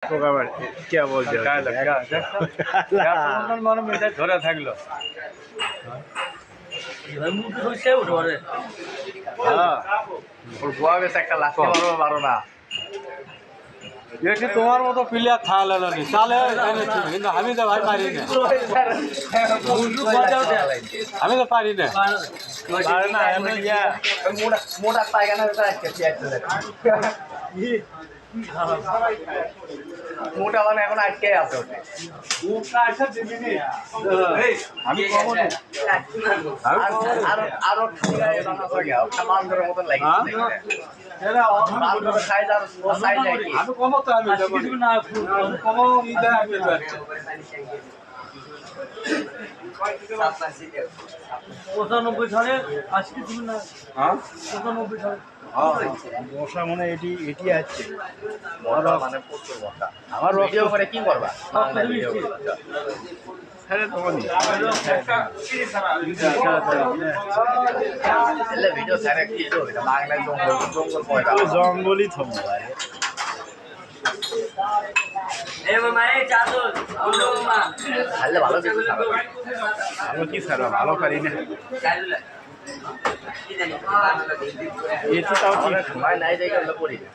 क्या बोलते हो মানে মেয়েটা ধরে থাকলো গোয়া গেছে একটা লাস্ট পারো না এটি তোমার মতো প্লেয়ার থাকলে না চালে এনেছি কিন্তু আমি তো ভাই পারি না আমি তো পারি না মোটা পায়খানা মোটা মানে এখন আটকে আছে আমি আরো বান্ধবের মতন লাগে খাই যার সাইজ আমি কমতো আমি কমো আমি 95 সালে 80 তুমি না হ্যাঁ 95 সালে মশা মানে এটি আছে মানে প্রচুর মশা আমার ভিডিও করে কি করবা বাংলা ভিডিও ভিডিও স্যার কি বাংলায় জঙ্গল জঙ্গল পয়দা জঙ্গলই থম খাইলে ভালো কিছু ভালো কি স্যার ভালো পারি না এটি তাও ঠিক সময় নাই দেখে আমরা করি না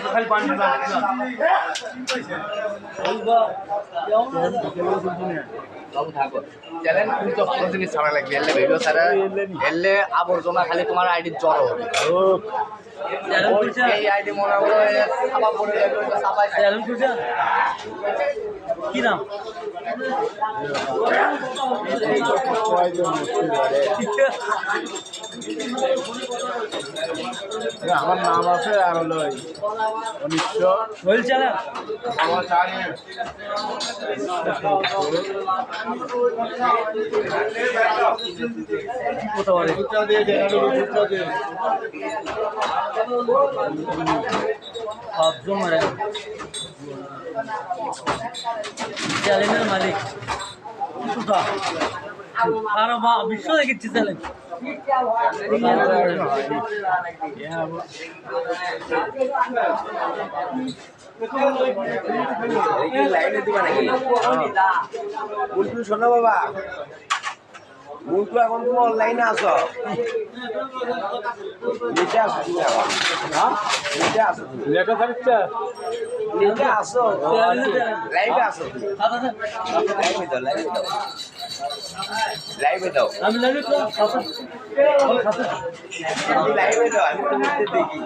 খালি পানি বাবু থাকো চ্যালেঞ্জ কিন্তু ভালো জিনিস ছাড়া লাগবে এলে ভিডিও ছাড়া এলে আবর্জনা খালি তোমার আইডি জড়ো হবে এই আইডি মনে করো সাবা পড়ে যাবে সাবাই কি নাম আমার নাম আছে আর হলো 1900 ওই চ্যানেল আমার জানি চ্যালেঞ্জের মালিক আর বিশ্ব দেখেছি চ্যালেঞ্জ শোনো বাবা মুন্টু এখন তুমি অনলাইনে আসো নিচে আসো তুমি এখন নিচে আসো নিচে আসো লাইভে আসো লাইভে দাও আমি লাগে তো লাইভে দাও আমি তো দেখি